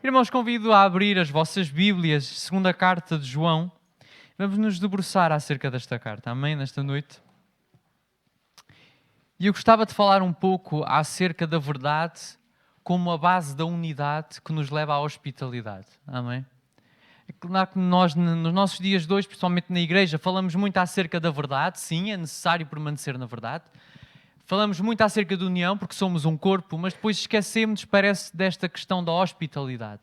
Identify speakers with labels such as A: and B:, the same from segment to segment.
A: Irmãos, convido a abrir as vossas Bíblias, segunda carta de João. Vamos nos debruçar acerca desta carta, amém? Nesta noite. E eu gostava de falar um pouco acerca da verdade como a base da unidade que nos leva à hospitalidade, amém? É claro que nós, nos nossos dias de hoje, principalmente na igreja, falamos muito acerca da verdade. Sim, é necessário permanecer na verdade. Falamos muito acerca de união, porque somos um corpo, mas depois esquecemos, parece, desta questão da hospitalidade.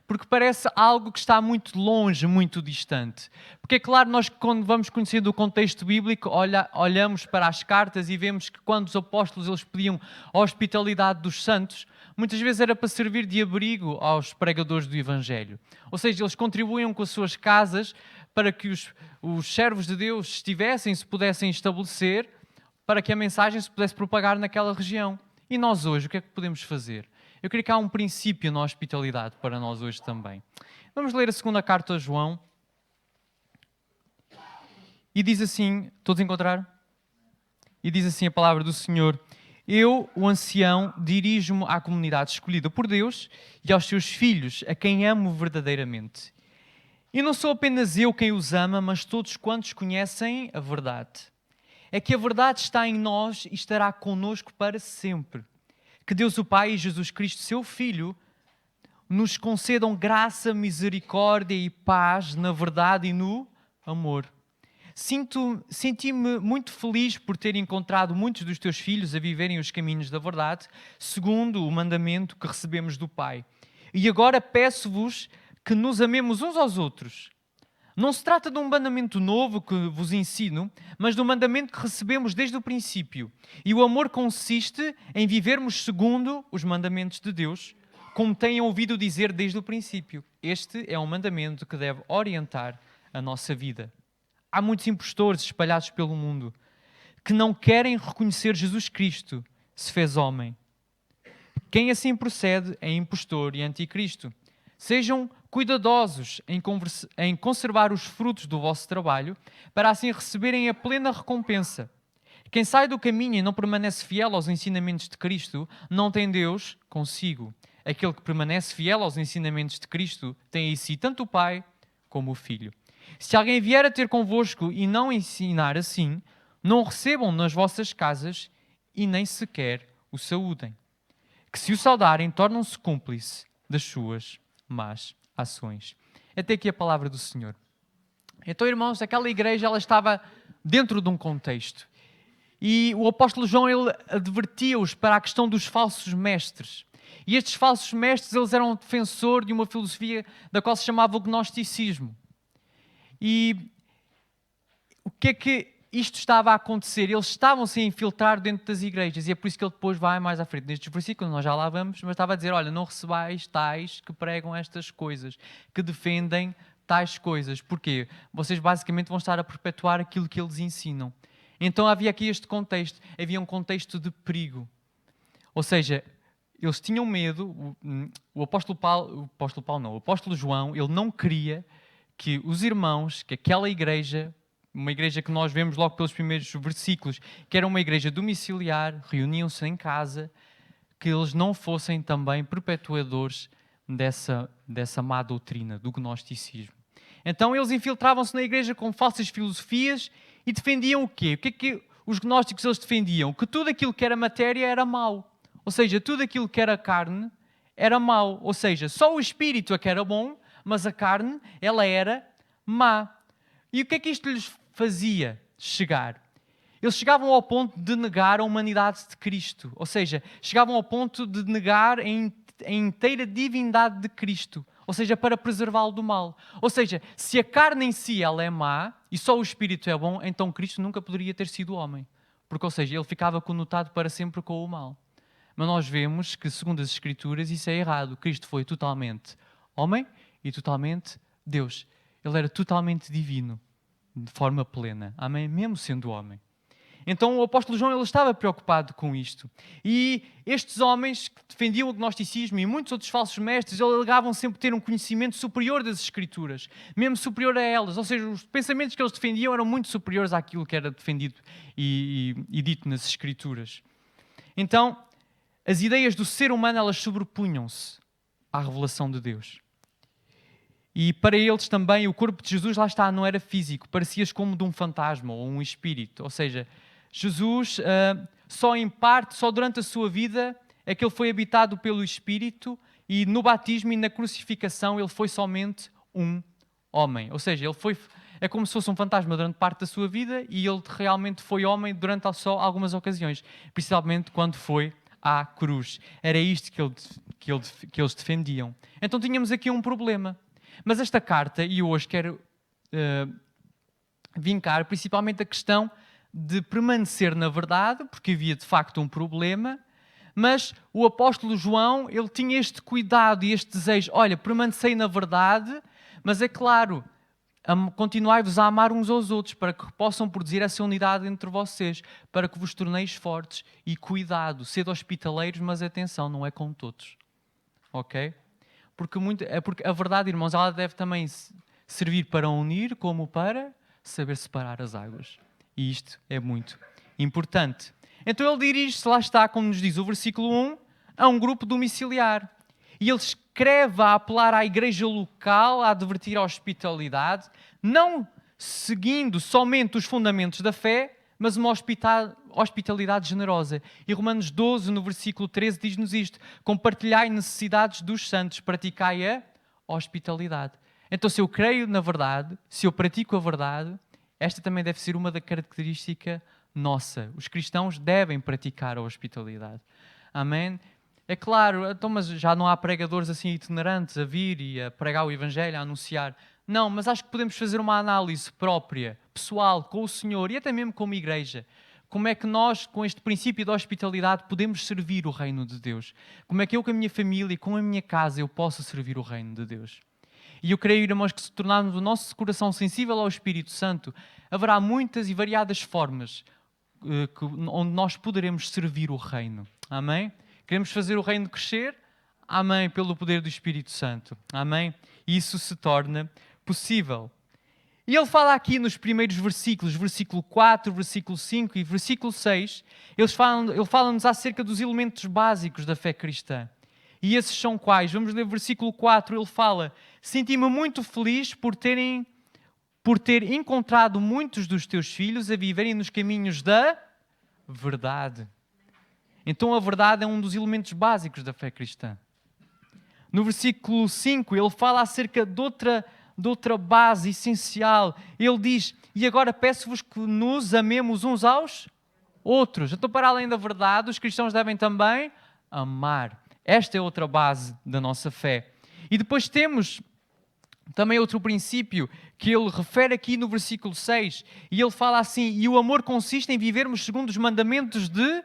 A: Porque parece algo que está muito longe, muito distante. Porque é claro, nós quando vamos conhecendo o contexto bíblico, olhamos para as cartas e vemos que quando os apóstolos eles pediam a hospitalidade dos santos, muitas vezes era para servir de abrigo aos pregadores do Evangelho. Ou seja, eles contribuíam com as suas casas para que os servos de Deus estivessem, se pudessem estabelecer, para que a mensagem se pudesse propagar naquela região. E nós hoje, o que é que podemos fazer? Eu creio que há um princípio na hospitalidade para nós hoje também. Vamos ler a segunda carta a João. E diz assim, todos encontraram? E diz assim a palavra do Senhor: Eu, o ancião, dirijo-me à comunidade escolhida por Deus e aos seus filhos, a quem amo verdadeiramente. E não sou apenas eu quem os ama, mas todos quantos conhecem a verdade. É que a verdade está em nós e estará connosco para sempre. Que Deus o Pai e Jesus Cristo, seu Filho, nos concedam graça, misericórdia e paz na verdade e no amor. Senti-me muito feliz por ter encontrado muitos dos teus filhos a viverem os caminhos da verdade, segundo o mandamento que recebemos do Pai. E agora peço-vos que nos amemos uns aos outros. Não se trata de um mandamento novo que vos ensino, mas de um mandamento que recebemos desde o princípio. E o amor consiste em vivermos segundo os mandamentos de Deus, como têm ouvido dizer desde o princípio. Este é um mandamento que deve orientar a nossa vida. Há muitos impostores espalhados pelo mundo que não querem reconhecer Jesus Cristo se fez homem. Quem assim procede é impostor e anticristo. Sejam cuidadosos em conservar os frutos do vosso trabalho, para assim receberem a plena recompensa. Quem sai do caminho e não permanece fiel aos ensinamentos de Cristo, não tem Deus consigo. Aquele que permanece fiel aos ensinamentos de Cristo tem em si tanto o Pai como o Filho. Se alguém vier a ter convosco e não ensinar assim, não o recebam nas vossas casas e nem sequer o saúdem. Que se o saudarem, tornam-se cúmplice das suas más ações. Até aqui a palavra do Senhor. Então, irmãos, aquela igreja ela estava dentro de um contexto. E o apóstolo João ele advertia-os para a questão dos falsos mestres. E estes falsos mestres eles eram defensor de uma filosofia da qual se chamava o gnosticismo. E o que é que isto estava a acontecer? Eles estavam-se a infiltrar dentro das igrejas, e é por isso que ele depois vai mais à frente. Nestes versículos, nós já lá vamos, mas estava a dizer, olha, não recebais tais que pregam estas coisas, que defendem tais coisas. Porquê? Vocês basicamente vão estar a perpetuar aquilo que eles ensinam. Então havia aqui este contexto, havia um contexto de perigo. Ou seja, eles tinham medo, o apóstolo João, ele não queria que os irmãos, que aquela igreja, uma igreja que nós vemos logo pelos primeiros versículos, que era uma igreja domiciliar, reuniam-se em casa, que eles não fossem também perpetuadores dessa má doutrina, do gnosticismo. Então eles infiltravam-se na igreja com falsas filosofias e defendiam o quê? O que é que os gnósticos eles defendiam? Que tudo aquilo que era matéria era mau. Ou seja, tudo aquilo que era carne era mau. Ou seja, só o espírito é que era bom, mas a carne, ela era má. E o que é que isto lhes fazia chegar? Eles chegavam ao ponto de negar a humanidade de Cristo. Ou seja, chegavam ao ponto de negar a inteira divindade de Cristo. Ou seja, para preservá-lo do mal. Ou seja, se a carne em si ela é má e só o espírito é bom, então Cristo nunca poderia ter sido homem. Porque, ou seja, ele ficava conotado para sempre com o mal. Mas nós vemos que, segundo as Escrituras, isso é errado. Cristo foi totalmente homem e totalmente Deus. Ele era totalmente divino, de forma plena. Amém? Mesmo sendo homem. Então o apóstolo João ele estava preocupado com isto. E estes homens que defendiam o gnosticismo e muitos outros falsos mestres, eles alegavam sempre ter um conhecimento superior das Escrituras, mesmo superior a elas. Ou seja, os pensamentos que eles defendiam eram muito superiores àquilo que era defendido e dito nas Escrituras. Então, as ideias do ser humano, elas sobrepunham-se à revelação de Deus. E para eles também, o corpo de Jesus, lá está, não era físico, parecia como de um fantasma ou um espírito. Ou seja, Jesus, só em parte, só durante a sua vida, é que ele foi habitado pelo Espírito, e no batismo e na crucificação ele foi somente um homem. Ou seja, é como se fosse um fantasma durante parte da sua vida, e ele realmente foi homem durante só algumas ocasiões, principalmente quando foi à cruz. Era isto que eles defendiam. Então tínhamos aqui um problema. Mas esta carta, e hoje quero vincar principalmente a questão de permanecer na verdade, porque havia de facto um problema, mas o apóstolo João, ele tinha este cuidado e este desejo, olha, permanecei na verdade, mas é claro, continuai-vos a amar uns aos outros, para que possam produzir essa unidade entre vocês, para que vos torneis fortes, e cuidado, sede hospitaleiros, mas atenção, não é com todos, ok? Porque a verdade, irmãos, ela deve também servir para unir, como para saber separar as águas. E isto é muito importante. Então ele dirige-se, lá está, como nos diz o versículo 1, a um grupo domiciliar. E ele escreve a apelar à igreja local, a advertir a hospitalidade, não seguindo somente os fundamentos da fé, mas uma hospitalidade generosa. E Romanos 12, no versículo 13, diz-nos isto: compartilhai necessidades dos santos, praticai a hospitalidade. Então, se eu creio na verdade, se eu pratico a verdade, esta também deve ser uma da característica nossa. Os cristãos devem praticar a hospitalidade. Amém? É claro, então, mas já não há pregadores assim itinerantes a vir e a pregar o Evangelho, a anunciar. Não, mas acho que podemos fazer uma análise própria, pessoal, com o Senhor e até mesmo como igreja. Como é que nós, com este princípio de hospitalidade, podemos servir o reino de Deus? Como é que eu, com a minha família e com a minha casa, eu posso servir o reino de Deus? E eu creio, irmãos, que se tornarmos o nosso coração sensível ao Espírito Santo, haverá muitas e variadas formas onde nós poderemos servir o reino. Amém? Queremos fazer o reino crescer? Amém, pelo poder do Espírito Santo. Amém? E isso se torna possível. E ele fala aqui nos primeiros versículos, versículo 4, versículo 5 e versículo 6, ele fala-nos acerca dos elementos básicos da fé cristã. E esses são quais? Vamos ler o versículo 4, ele fala: senti-me muito feliz por ter encontrado muitos dos teus filhos a viverem nos caminhos da verdade. Então a verdade é um dos elementos básicos da fé cristã. No versículo 5, ele fala acerca de outra base essencial. Ele diz: e agora peço-vos que nos amemos uns aos outros. Então, para além da verdade, os cristãos devem também amar. Esta é outra base da nossa fé. E depois temos também outro princípio que ele refere aqui no versículo 6. E ele fala assim: e o amor consiste em vivermos segundo os mandamentos de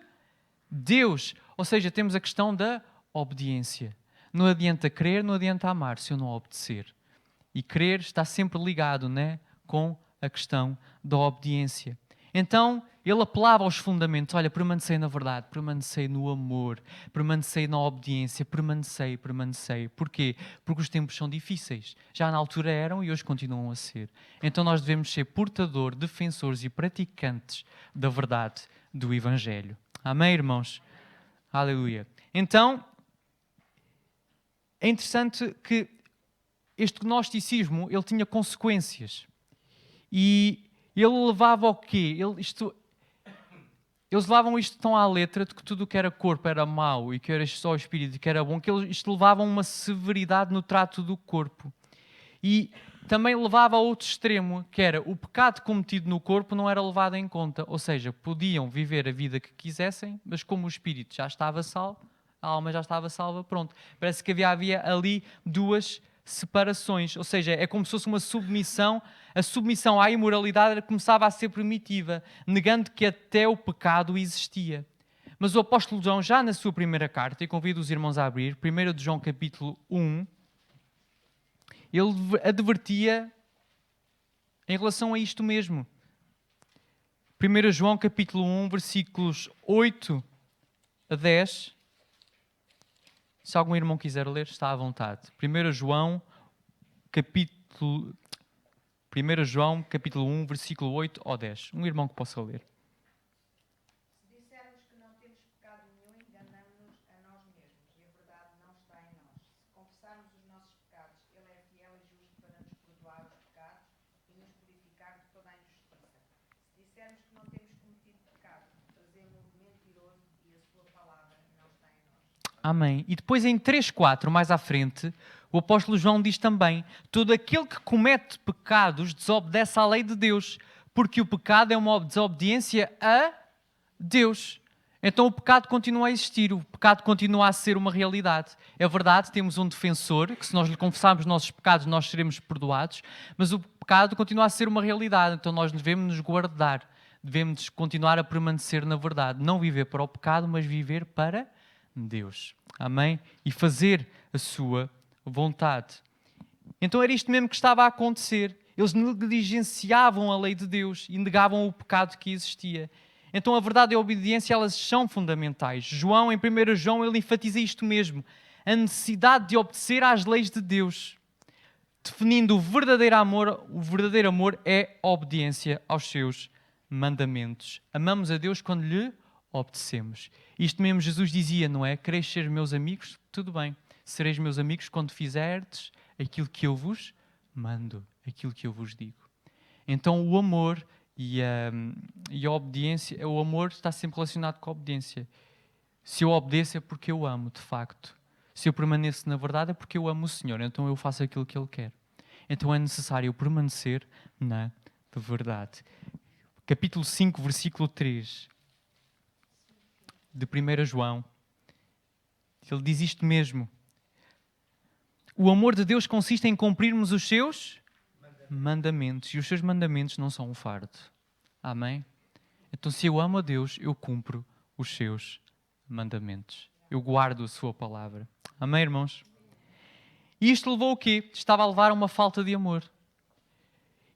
A: Deus. Ou seja, temos a questão da obediência. Não adianta crer, não adianta amar se eu não obedecer. E crer está sempre ligado, né, com a questão da obediência. Então, ele apelava aos fundamentos. Olha, permanecei na verdade, permanecei no amor, permanecei na obediência, permanecei. Porquê? Porque os tempos são difíceis. Já na altura eram e hoje continuam a ser. Então nós devemos ser portadores, defensores e praticantes da verdade do Evangelho. Amém, irmãos? Aleluia. Então, é interessante que este gnosticismo, ele tinha consequências. E ele levava ao quê? Eles levavam isto tão à letra de que tudo o que era corpo era mau e que era só o espírito que era bom, que isto levavam uma severidade no trato do corpo. E também levava a outro extremo, que era o pecado cometido no corpo não era levado em conta. Ou seja, podiam viver a vida que quisessem, mas como o espírito já estava salvo, a alma já estava salva, pronto. Parece que havia ali duas separações. Ou seja, é como se fosse uma submissão. A submissão à imoralidade começava a ser primitiva, negando que até o pecado existia. Mas o apóstolo João, já na sua primeira carta, e convido os irmãos a abrir, 1 de João capítulo 1, ele advertia em relação a isto mesmo. 1 João capítulo 1, versículos 8 a 10. Se algum irmão quiser ler, está à vontade. 1 João capítulo 1, versículo 8 ao 10. Um irmão que possa ler.
B: Se dissermos que não temos pecado nenhum, enganamos-nos a nós mesmos e a verdade não está em nós. Se
A: Amém. E depois em 3:4, mais à frente, o apóstolo João diz também: todo aquele que comete pecados desobedece à lei de Deus, porque o pecado é uma desobediência a Deus. Então o pecado continua a existir, o pecado continua a ser uma realidade. É verdade, temos um defensor, que se nós lhe confessarmos os nossos pecados, nós seremos perdoados, mas o pecado continua a ser uma realidade, então nós devemos nos guardar, devemos continuar a permanecer na verdade, não viver para o pecado, mas viver para Deus. Amém? E fazer a sua vontade. Então era isto mesmo que estava a acontecer. Eles negligenciavam a lei de Deus e negavam o pecado que existia. Então a verdade e a obediência, elas são fundamentais. João, em 1 João, ele enfatiza isto mesmo. A necessidade de obedecer às leis de Deus. Definindo o verdadeiro amor é a obediência aos seus mandamentos. Amamos a Deus quando lhe obedecemos. Isto mesmo Jesus dizia, não é? Quereis ser meus amigos? Tudo bem. Sereis meus amigos quando fizerdes aquilo que eu vos mando, aquilo que eu vos digo. Então o amor e a obediência, o amor está sempre relacionado com a obediência. Se eu obedeço é porque eu amo, de facto. Se eu permaneço na verdade é porque eu amo o Senhor, então eu faço aquilo que Ele quer. Então é necessário eu permanecer na verdade. Capítulo 5, versículo 3 de 1 João. Ele diz isto mesmo. O amor de Deus consiste em cumprirmos os seus mandamentos. E os seus mandamentos não são um fardo. Amém? Então, se eu amo a Deus, eu cumpro os seus mandamentos. Eu guardo a sua palavra. Amém, irmãos? E isto levou o quê? Estava a levar a uma falta de amor.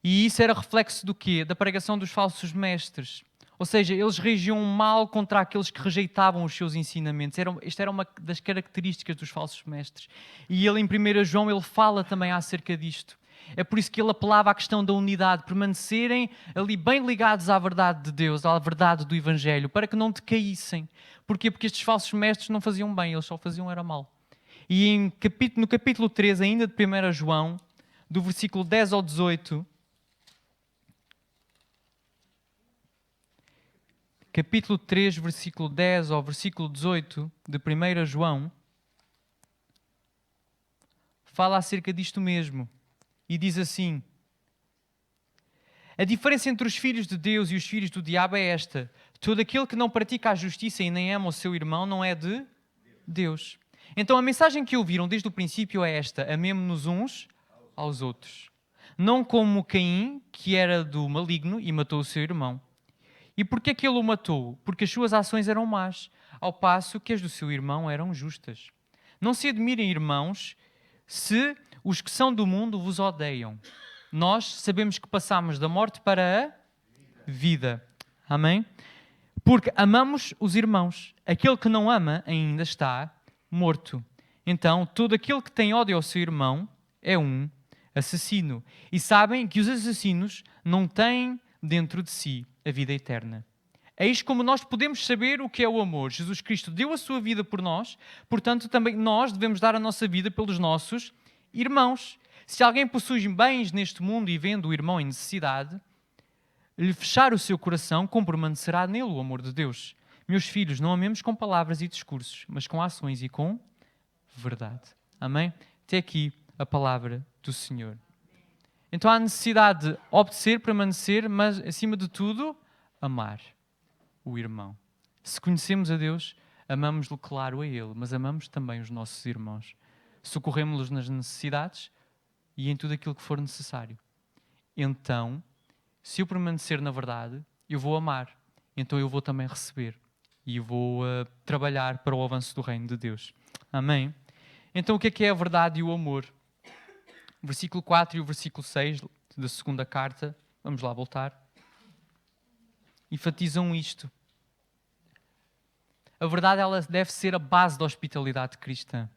A: E isso era reflexo do quê? Da pregação dos falsos mestres. Ou seja, eles reagiam mal contra aqueles que rejeitavam os seus ensinamentos. Esta era uma das características dos falsos mestres. E ele, em 1 João, ele fala também acerca disto. É por isso que ele apelava à questão da unidade, permanecerem ali bem ligados à verdade de Deus, à verdade do Evangelho, para que não decaíssem. Porquê? Porque estes falsos mestres não faziam bem, eles só faziam era mal. E no capítulo 3, ainda de 1 João, do versículo 10 ao 18, capítulo 3, versículo 10 ao versículo 18 de 1 João, fala acerca disto mesmo. E diz assim: a diferença entre os filhos de Deus e os filhos do diabo é esta. Todo aquele que não pratica a justiça e nem ama o seu irmão não é de Deus. Então a mensagem que ouviram desde o princípio é esta: amemo-nos uns aos outros. Não como Caim, que era do maligno e matou o seu irmão. E porquê que ele o matou? Porque as suas ações eram más, ao passo que as do seu irmão eram justas. Não se admirem, irmãos, se os que são do mundo vos odeiam. Nós sabemos que passamos da morte para a vida. Amém? Porque amamos os irmãos. Aquele que não ama ainda está morto. Então, todo aquele que tem ódio ao seu irmão é um assassino. E sabem que os assassinos não têm dentro de si a vida eterna. Eis como nós podemos saber o que é o amor. Jesus Cristo deu a sua vida por nós, portanto também nós devemos dar a nossa vida pelos nossos irmãos. Se alguém possui bens neste mundo e vendo o irmão em necessidade, lhe fechar o seu coração, como permanecerá nele o amor de Deus. Meus filhos, não amemos com palavras e discursos, mas com ações e com verdade. Amém? Até aqui a palavra do Senhor. Então há necessidade de obedecer, permanecer, mas acima de tudo, amar o irmão. Se conhecemos a Deus, amamos-lo claro a Ele, mas amamos também os nossos irmãos. Socorremos-los nas necessidades e em tudo aquilo que for necessário. Então, se eu permanecer na verdade, eu vou amar. Então eu vou também receber. E vou trabalhar para o avanço do reino de Deus. Amém? Então o que é a verdade e o amor? O versículo 4 e o versículo 6 da segunda carta, vamos lá voltar, enfatizam isto. A verdade, ela deve ser a base da hospitalidade cristã.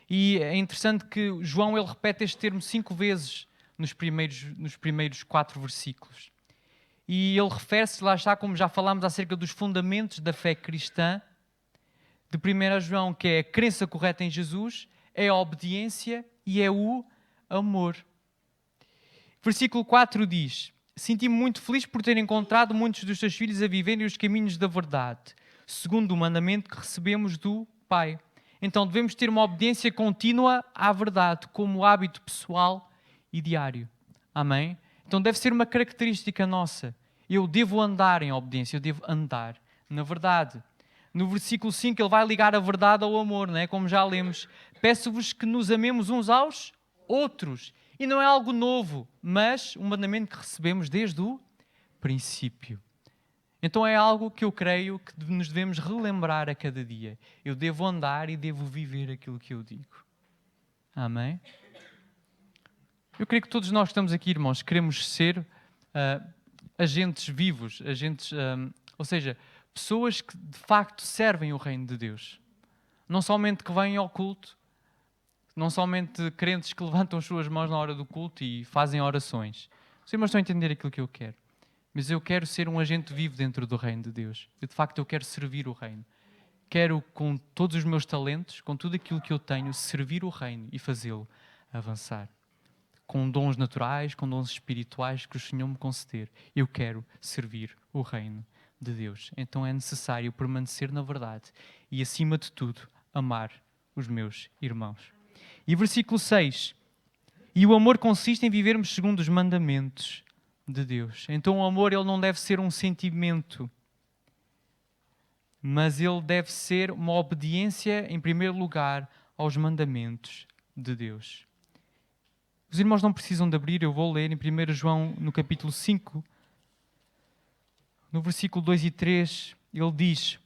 A: E é interessante que João ele repete este termo 5 vezes nos primeiros 4 versículos. E ele refere-se, lá está, como já falámos, acerca dos fundamentos da fé cristã, de 1 João, que é a crença correta em Jesus, é a obediência e é o amor. Versículo 4 diz: senti-me muito feliz por ter encontrado muitos dos teus filhos a viverem os caminhos da verdade, segundo o mandamento que recebemos do Pai. Então devemos ter uma obediência contínua à verdade, como hábito pessoal e diário. Amém? Então deve ser uma característica nossa. Eu devo andar em obediência, eu devo andar na verdade. No versículo 5 ele vai ligar a verdade ao amor, não é? Como já lemos. Peço-vos que nos amemos uns aos outros. E não é algo novo, mas um mandamento que recebemos desde o princípio. Então é algo que eu creio que nos devemos relembrar a cada dia. Eu devo andar e devo viver aquilo que eu digo. Amém? Eu creio que todos nós que estamos aqui, irmãos, queremos ser agentes vivos, ou seja, pessoas que de facto servem o reino de Deus. Não somente que vêm ao culto, não somente crentes que levantam as suas mãos na hora do culto e fazem orações. Os irmãos estão a entender aquilo que eu quero. Mas eu quero ser um agente vivo dentro do reino de Deus. De facto, eu quero servir o reino. Quero, com todos os meus talentos, com tudo aquilo que eu tenho, servir o reino e fazê-lo avançar. Com dons naturais, com dons espirituais que o Senhor me conceder. Eu quero servir o reino de Deus. Então é necessário permanecer na verdade e, acima de tudo, amar os meus irmãos. E versículo 6. E o amor consiste em vivermos segundo os mandamentos de Deus. Então o amor ele não deve ser um sentimento, mas ele deve ser uma obediência, em primeiro lugar, aos mandamentos de Deus. Os irmãos não precisam de abrir, eu vou ler em 1 João, no capítulo 5, no versículo 2 e 3, ele diz: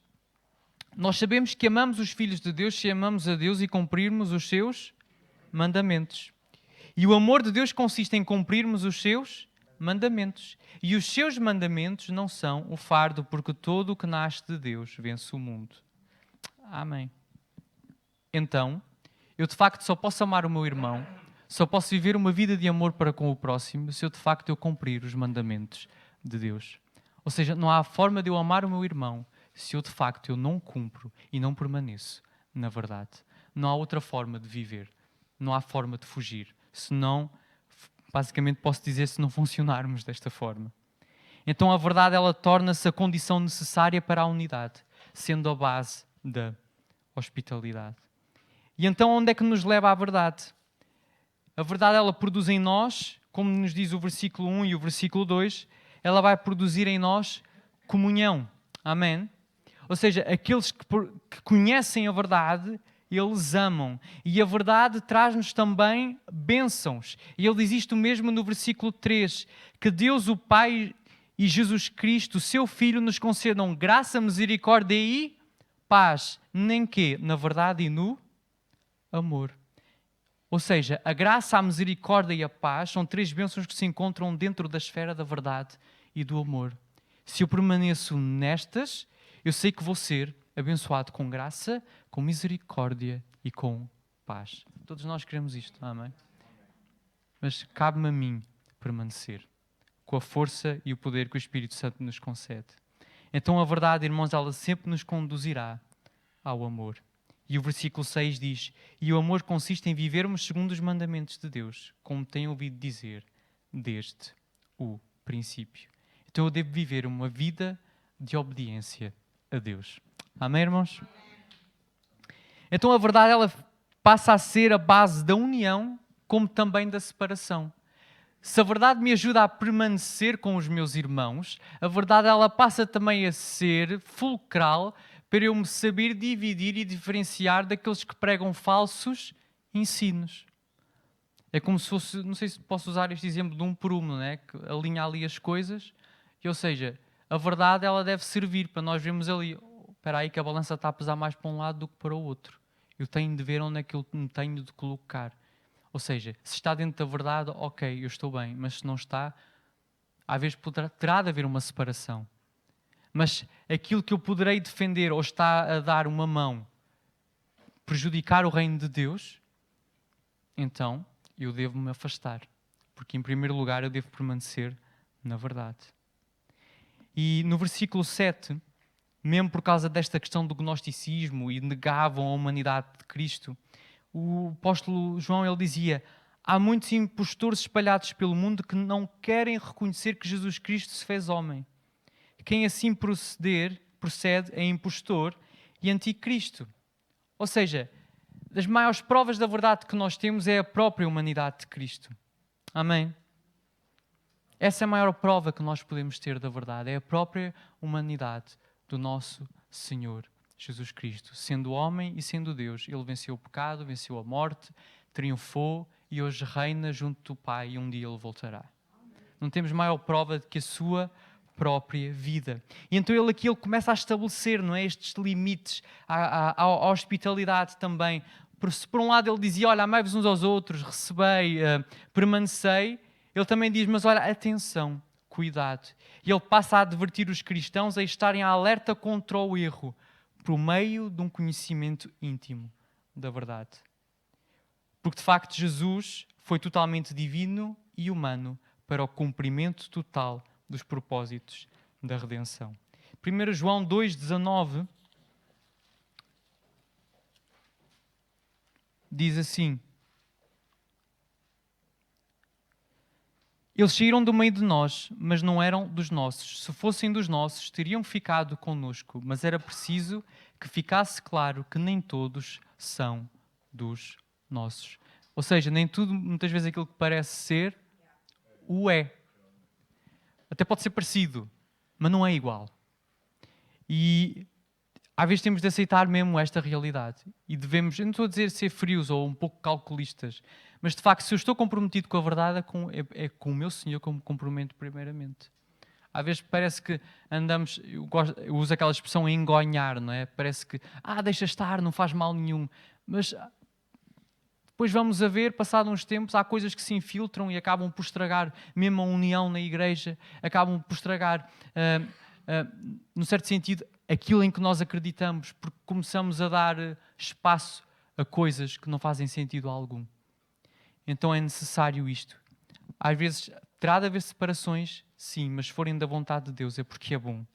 A: nós sabemos que amamos os filhos de Deus se amamos a Deus e cumprirmos os seus mandamentos. E o amor de Deus consiste em cumprirmos os seus mandamentos. E os seus mandamentos não são o fardo, porque todo o que nasce de Deus vence o mundo. Amém. Então, eu de facto só posso amar o meu irmão, só posso viver uma vida de amor para com o próximo, se eu de facto eu cumprir os mandamentos de Deus. Ou seja, não há forma de eu amar o meu irmão se eu de facto eu não cumpro e não permaneço na verdade. Não há outra forma de viver. Não há forma de fugir. Senão, basicamente posso dizer, se não funcionarmos desta forma. Então a verdade ela torna-se a condição necessária para a unidade, sendo a base da hospitalidade. E então onde é que nos leva a verdade? A verdade ela produz em nós, como nos diz o versículo 1 e o versículo 2, ela vai produzir em nós comunhão. Amém? Ou seja, aqueles que conhecem a verdade, eles amam. E a verdade traz-nos também bênçãos. E ele diz isto mesmo no versículo 3, que Deus o Pai e Jesus Cristo, seu Filho, nos concedam graça, misericórdia e paz. Nem que, na verdade e no amor. Ou seja, a graça, a misericórdia e a paz são três bênçãos que se encontram dentro da esfera da verdade e do amor. Se eu permaneço nestas, eu sei que vou ser abençoado com graça, com misericórdia e com paz. Todos nós queremos isto, amém? Mas cabe-me a mim permanecer com a força e o poder que o Espírito Santo nos concede. Então a verdade, irmãos, ela sempre nos conduzirá ao amor. E o versículo 6 diz: e o amor consiste em vivermos segundo os mandamentos de Deus, como têm ouvido dizer desde o princípio. Então eu devo viver uma vida de obediência a Deus. Amém, irmãos? Então a verdade ela passa a ser a base da união, como também da separação. Se a verdade me ajuda a permanecer com os meus irmãos, a verdade ela passa também a ser fulcral para eu me saber dividir e diferenciar daqueles que pregam falsos ensinos. É como se fosse, não sei se posso usar este exemplo de um prumo, né? Que alinha ali as coisas, ou seja, a verdade ela deve servir para nós vermos ali, espera aí que a balança está a pesar mais para um lado do que para o outro. Eu tenho de ver onde é que eu me tenho de colocar. Ou seja, se está dentro da verdade, ok, eu estou bem, mas se não está, às vezes terá de haver uma separação. Mas aquilo que eu poderei defender ou está a dar uma mão, prejudicar o reino de Deus, então eu devo me afastar. Porque em primeiro lugar eu devo permanecer na verdade. E no versículo 7, mesmo por causa desta questão do gnosticismo e negavam a humanidade de Cristo, o apóstolo João ele dizia: há muitos impostores espalhados pelo mundo que não querem reconhecer que Jesus Cristo se fez homem. Quem assim procede é impostor e anticristo. Ou seja, das maiores provas da verdade que nós temos é a própria humanidade de Cristo. Amém? Essa é a maior prova que nós podemos ter da verdade. É a própria humanidade do nosso Senhor Jesus Cristo. Sendo homem e sendo Deus, Ele venceu o pecado, venceu a morte, triunfou e hoje reina junto do Pai e um dia Ele voltará. Não temos maior prova de que a sua própria vida. E então ele começa a estabelecer, não é, estes limites à hospitalidade também. Por um lado ele dizia, olha, amai-vos uns aos outros, recebei, permanecei. Ele também diz, mas olha, atenção, cuidado. E ele passa a advertir os cristãos a estarem alerta contra o erro, por meio de um conhecimento íntimo da verdade. Porque de facto Jesus foi totalmente divino e humano para o cumprimento total dos propósitos da redenção. 1 João 2,19 diz assim: eles saíram do meio de nós, mas não eram dos nossos. Se fossem dos nossos, teriam ficado conosco, mas era preciso que ficasse claro que nem todos são dos nossos. Ou seja, nem tudo, muitas vezes aquilo que parece ser, o é. Até pode ser parecido, mas não é igual. E às vezes temos de aceitar mesmo esta realidade. E devemos, eu não estou a dizer ser frios ou um pouco calculistas, mas de facto, se eu estou comprometido com a verdade, é com o meu Senhor que eu me comprometo primeiramente. Às vezes parece que andamos, eu uso aquela expressão engonhar, não é? Parece que, deixa estar, não faz mal nenhum. Mas depois vamos a ver, passado uns tempos, há coisas que se infiltram e acabam por estragar mesmo a união na igreja, acabam por estragar, num certo sentido, aquilo em que nós acreditamos, porque começamos a dar espaço a coisas que não fazem sentido algum. Então é necessário isto. Às vezes terá de haver separações, sim, mas se forem da vontade de Deus é porque é bom.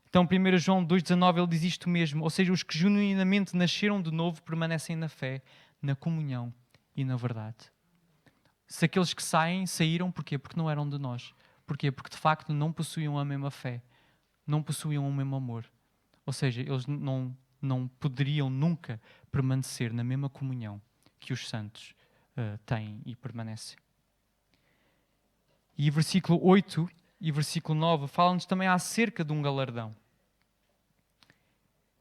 A: Então 1 João 2,19 ele diz isto mesmo, ou seja, os que genuinamente nasceram de novo permanecem na fé, na comunhão e na verdade. Se aqueles que saíram, porquê? Porque não eram de nós. Porquê? Porque de facto não possuíam a mesma fé, não possuíam o mesmo amor. Ou seja, eles não poderiam nunca permanecer na mesma comunhão que os santos têm e permanecem. E versículo 8 e versículo 9 falam-nos também acerca de um galardão.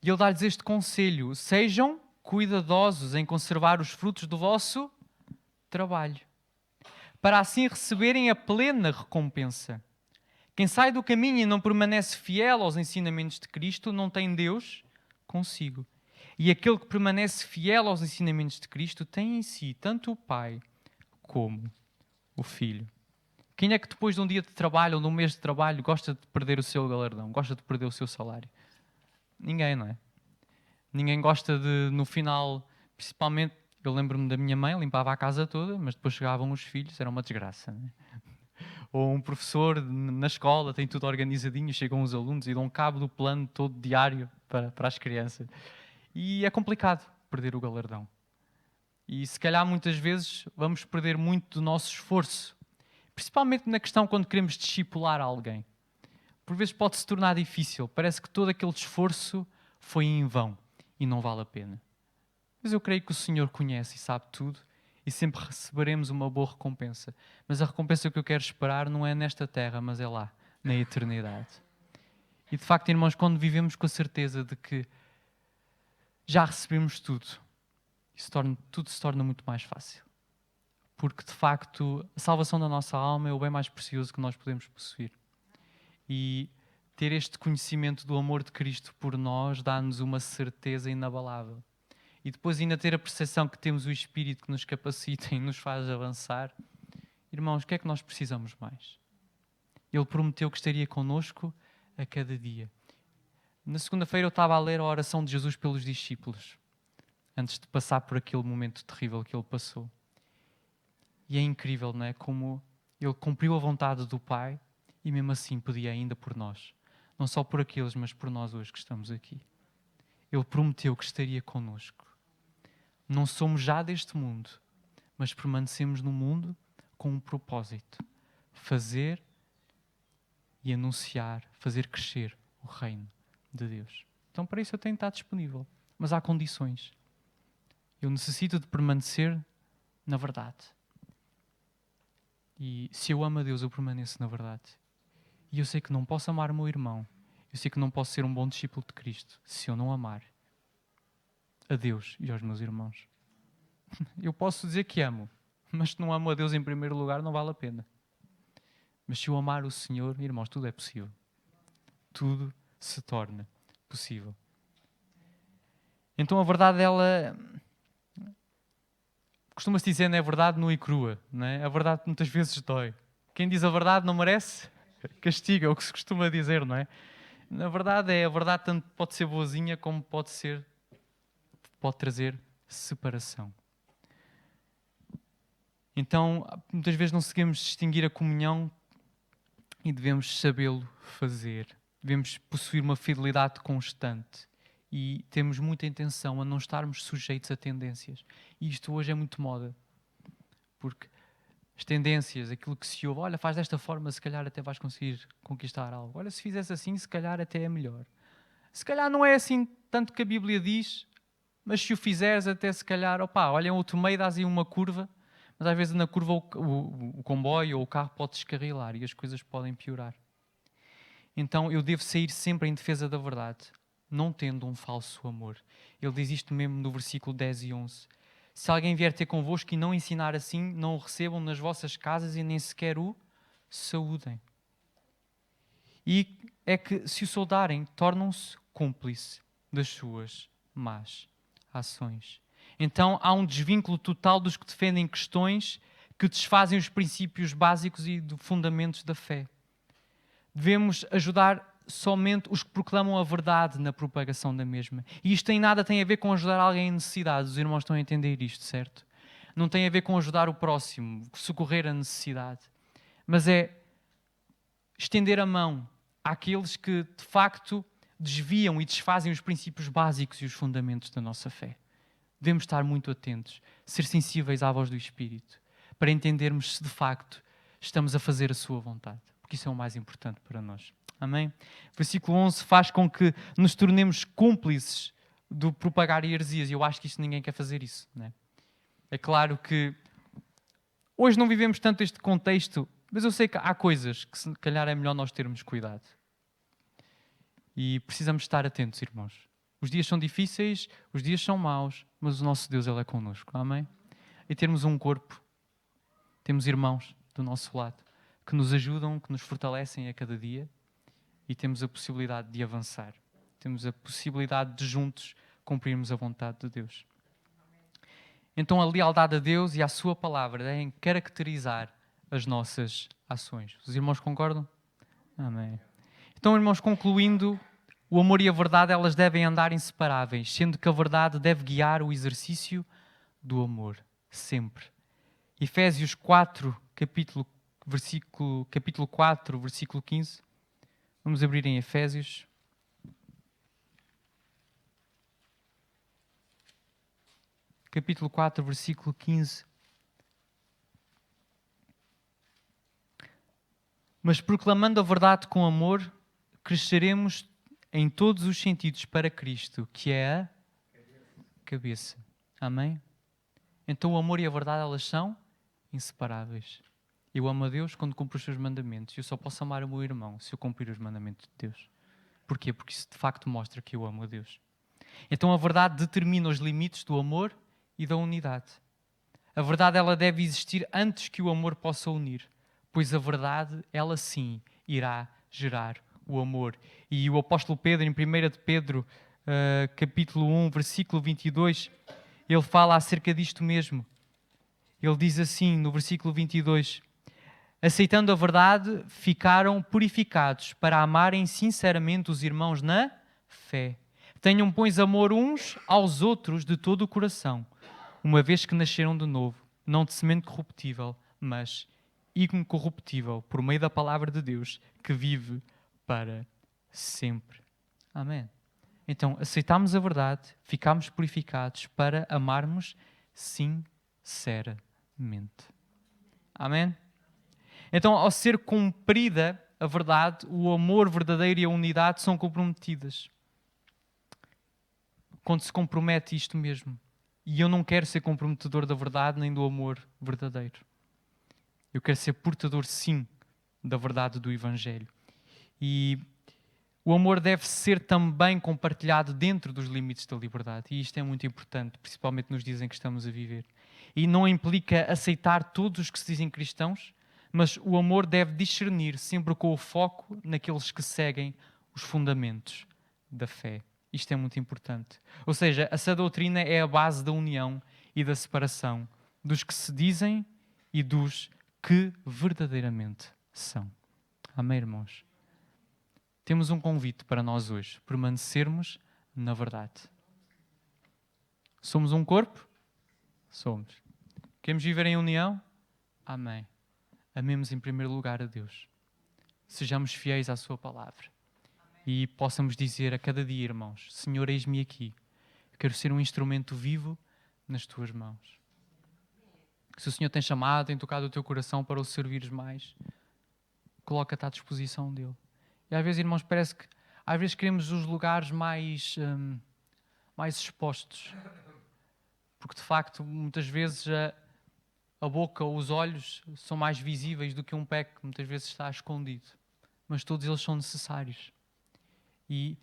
A: E ele dá-lhes este conselho: sejam cuidadosos em conservar os frutos do vosso trabalho, para assim receberem a plena recompensa. Quem sai do caminho e não permanece fiel aos ensinamentos de Cristo não tem Deus consigo. E aquele que permanece fiel aos ensinamentos de Cristo tem em si tanto o Pai como o Filho. Quem é que depois de um dia de trabalho ou de um mês de trabalho gosta de perder o seu galardão, gosta de perder o seu salário? Ninguém, não é? Ninguém gosta de, no final, principalmente, eu lembro-me da minha mãe, limpava a casa toda, mas depois chegavam os filhos, era uma desgraça, não é? Ou um professor na escola, tem tudo organizadinho, chegam os alunos e dão cabo do plano todo diário para as crianças. E é complicado perder o galardão. E se calhar muitas vezes vamos perder muito do nosso esforço, principalmente na questão quando queremos discipular alguém. Por vezes pode se tornar difícil, parece que todo aquele esforço foi em vão e não vale a pena. Mas eu creio que o Senhor conhece e sabe tudo e sempre receberemos uma boa recompensa. Mas a recompensa que eu quero esperar não é nesta terra, mas é lá, na eternidade. E de facto, irmãos, quando vivemos com a certeza de que já recebemos tudo, tudo se torna muito mais fácil. Porque de facto, a salvação da nossa alma é o bem mais precioso que nós podemos possuir. E ter este conhecimento do amor de Cristo por nós dá-nos uma certeza inabalável. E depois ainda ter a percepção que temos o Espírito que nos capacita e nos faz avançar. Irmãos, o que é que nós precisamos mais? Ele prometeu que estaria connosco a cada dia. Na segunda-feira eu estava a ler a oração de Jesus pelos discípulos, antes de passar por aquele momento terrível que ele passou. E é incrível, não é? Como ele cumpriu a vontade do Pai e mesmo assim pedia ainda por nós. Não só por aqueles, mas por nós hoje que estamos aqui. Ele prometeu que estaria connosco. Não somos já deste mundo, mas permanecemos no mundo com um propósito. Fazer e anunciar, fazer crescer o reino de Deus. Então para isso eu tenho de estar disponível. Mas há condições. Eu necessito de permanecer na verdade. E se eu amo a Deus, eu permaneço na verdade. E eu sei que não posso amar o meu irmão. Eu sei que não posso ser um bom discípulo de Cristo se eu não amar a Deus e aos meus irmãos. Eu posso dizer que amo, mas se não amo a Deus em primeiro lugar, não vale a pena. Mas se eu amar o Senhor, irmãos, tudo é possível. Tudo se torna possível. Então a verdade, ela... Costuma-se dizer, não é verdade nua e crua. Não é? A verdade muitas vezes dói. Quem diz a verdade não merece castigo, é o que se costuma dizer, não é? Na verdade, a verdade tanto pode ser boazinha como pode trazer separação. Então, muitas vezes não conseguimos distinguir a comunhão e devemos sabê-lo fazer. Devemos possuir uma fidelidade constante e temos muita intenção a não estarmos sujeitos a tendências. E isto hoje é muito moda, porque as tendências, aquilo que se ouve, olha, faz desta forma, se calhar até vais conseguir conquistar algo. Olha, se fizesse assim, se calhar até é melhor. Se calhar não é assim tanto que a Bíblia diz, mas se o fizeres até se calhar, olha, outro meio, dás aí uma curva, mas às vezes na curva o comboio ou o carro pode descarrilar e as coisas podem piorar. Então eu devo sair sempre em defesa da verdade, não tendo um falso amor. Ele diz isto mesmo no versículo 10 e 11. Se alguém vier ter convosco e não ensinar assim, não o recebam nas vossas casas e nem sequer o saúdem. E é que se o saudarem, tornam-se cúmplices das suas más ações. Então há um desvínculo total dos que defendem questões que desfazem os princípios básicos e fundamentos da fé. Devemos ajudar somente os que proclamam a verdade na propagação da mesma. E isto nada tem a ver com ajudar alguém em necessidade. Os irmãos estão a entender isto, certo? Não tem a ver com ajudar o próximo, socorrer a necessidade. Mas é estender a mão àqueles que, de facto, desviam e desfazem os princípios básicos e os fundamentos da nossa fé. Devemos estar muito atentos, ser sensíveis à voz do Espírito, para entendermos se, de facto, estamos a fazer a sua vontade. Porque isso é o mais importante para nós. Amém? Versículo 11 faz com que nos tornemos cúmplices do propagar heresias. E eu acho que isto ninguém quer fazer isso. Não é? É claro que hoje não vivemos tanto este contexto, mas eu sei que há coisas que se calhar é melhor nós termos cuidado. E precisamos estar atentos, irmãos. Os dias são difíceis, os dias são maus, mas o nosso Deus, Ele é connosco. Amém? E termos um corpo, temos irmãos do nosso lado, que nos ajudam, que nos fortalecem a cada dia e temos a possibilidade de avançar. Temos a possibilidade de juntos cumprirmos a vontade de Deus. Então a lealdade a Deus e à sua palavra devem caracterizar as nossas ações. Os irmãos concordam? Amém. Então, irmãos, concluindo, o amor e a verdade, elas devem andar inseparáveis, sendo que a verdade deve guiar o exercício do amor, sempre. Efésios 4, capítulo 4, versículo 15. Vamos abrir em Efésios. Capítulo 4, versículo 15. Mas proclamando a verdade com amor, cresceremos em todos os sentidos para Cristo, que é a cabeça. Amém? Então o amor e a verdade, elas são inseparáveis. Eu amo a Deus quando cumpro os seus mandamentos. Eu só posso amar o meu irmão se eu cumprir os mandamentos de Deus. Porquê? Porque isso de facto mostra que eu amo a Deus. Então a verdade determina os limites do amor e da unidade. A verdade, ela deve existir antes que o amor possa unir, pois a verdade, ela sim, irá gerar o amor. E o apóstolo Pedro, em 1 de Pedro, capítulo 1, versículo 22, ele fala acerca disto mesmo. Ele diz assim, no versículo 22, aceitando a verdade, ficaram purificados para amarem sinceramente os irmãos na fé. Tenham, pois, amor uns aos outros de todo o coração, uma vez que nasceram de novo, não de semente corruptível, mas incorruptível, por meio da palavra de Deus, que vive para sempre. Amém. Então, aceitamos a verdade, ficamos purificados para amarmos sinceramente. Amém? Então, ao ser cumprida a verdade, o amor verdadeiro e a unidade são comprometidas. Quando se compromete isto mesmo. E eu não quero ser comprometedor da verdade nem do amor verdadeiro. Eu quero ser portador, sim, da verdade do Evangelho. E o amor deve ser também compartilhado dentro dos limites da liberdade. E isto é muito importante, principalmente nos dias em que estamos a viver. E não implica aceitar todos os que se dizem cristãos, mas o amor deve discernir sempre com o foco naqueles que seguem os fundamentos da fé. Isto é muito importante. Ou seja, a sã doutrina é a base da união e da separação dos que se dizem e dos que verdadeiramente são. Amém, irmãos? Temos um convite para nós hoje, permanecermos na verdade. Somos um corpo? Somos. Queremos viver em união? Amém. Amemos em primeiro lugar a Deus. Sejamos fiéis à sua palavra. E possamos dizer a cada dia, irmãos, Senhor, eis-me aqui. Eu quero ser um instrumento vivo nas tuas mãos. Se o Senhor tem chamado, tem tocado o teu coração para o servires mais, coloca-te à disposição dele. E às vezes, irmãos, parece que às vezes queremos os lugares mais expostos. Porque, de facto, muitas vezes a boca ou os olhos são mais visíveis do que um pé que muitas vezes está escondido. Mas todos eles são necessários. E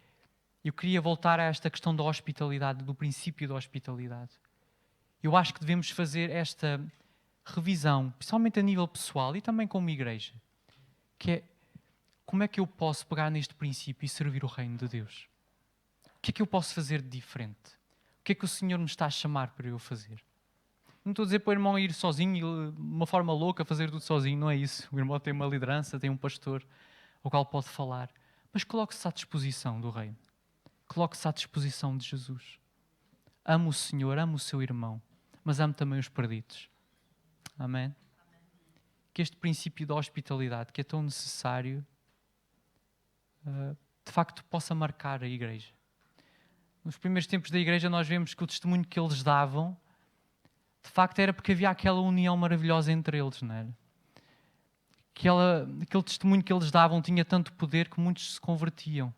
A: eu queria voltar a esta questão da hospitalidade, do princípio da hospitalidade. Eu acho que devemos fazer esta revisão, principalmente a nível pessoal e também como igreja, que é como é que eu posso pegar neste princípio e servir o reino de Deus? O que é que eu posso fazer de diferente? O que é que o Senhor me está a chamar para eu fazer? Não estou a dizer para o irmão ir sozinho, de uma forma louca, fazer tudo sozinho, não é isso. O irmão tem uma liderança, tem um pastor ao qual pode falar. Mas coloque-se à disposição do reino. Coloque-se à disposição de Jesus. Ame o Senhor, ame o seu irmão, mas ame também os perdidos. Amém? Que este princípio da hospitalidade, que é tão necessário, de facto possa marcar a igreja. Nos primeiros tempos da igreja nós vemos que o testemunho que eles davam, de facto era porque havia aquela união maravilhosa entre eles, não era? Aquele testemunho que eles davam tinha tanto poder que muitos se convertiam.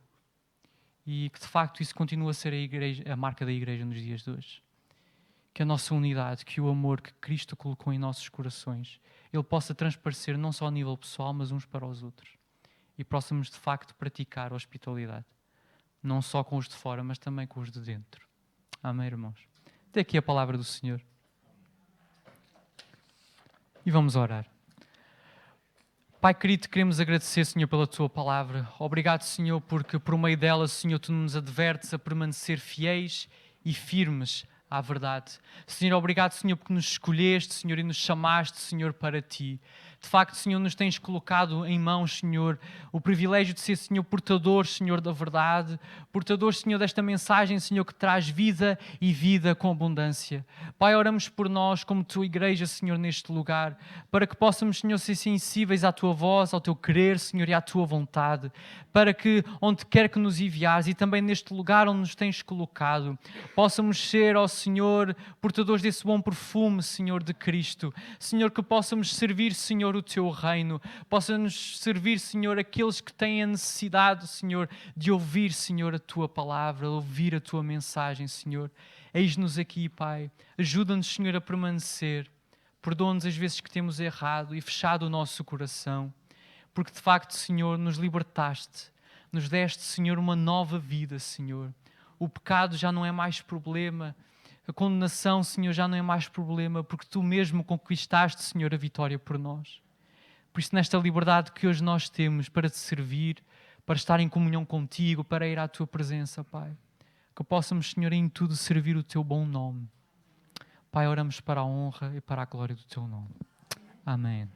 A: E que de facto isso continua a ser a marca da igreja nos dias de hoje. Que a nossa unidade, que o amor que Cristo colocou em nossos corações, ele possa transparecer não só a nível pessoal, mas uns para os outros. E possamos de facto praticar a hospitalidade. Não só com os de fora, mas também com os de dentro. Amém, irmãos? Até aqui a palavra do Senhor. E vamos orar. Pai querido, queremos agradecer, Senhor, pela Tua palavra. Obrigado, Senhor, porque por meio dela, Senhor, Tu nos advertes a permanecer fiéis e firmes à verdade. Senhor, obrigado, Senhor, porque nos escolheste, Senhor, e nos chamaste, Senhor, para Ti. De facto, Senhor, nos tens colocado em mãos, Senhor, o privilégio de ser, Senhor, portadores, Senhor, da verdade, portadores, Senhor, desta mensagem, Senhor, que traz vida e vida com abundância. Pai, oramos por nós, como Tua igreja, Senhor, neste lugar, para que possamos, Senhor, ser sensíveis à Tua voz, ao Teu querer, Senhor, e à Tua vontade, para que, onde quer que nos enviares e também neste lugar onde nos tens colocado, possamos ser, ó Senhor, portadores desse bom perfume, Senhor, de Cristo. Senhor, que possamos servir, Senhor, o Teu reino. Possa-nos servir, Senhor, aqueles que têm a necessidade, Senhor, de ouvir, Senhor, a Tua palavra, ouvir a Tua mensagem, Senhor. Eis-nos aqui, Pai. Ajuda-nos, Senhor, a permanecer. Perdoa-nos as vezes que temos errado e fechado o nosso coração. Porque, de facto, Senhor, nos libertaste. Nos deste, Senhor, uma nova vida, Senhor. O pecado já não é mais problema. A condenação, Senhor, já não é mais problema, porque Tu mesmo conquistaste, Senhor, a vitória por nós. Por isso, nesta liberdade que hoje nós temos para Te servir, para estar em comunhão Contigo, para ir à Tua presença, Pai, que possamos, Senhor, em tudo servir o Teu bom nome. Pai, oramos para a honra e para a glória do Teu nome. Amém.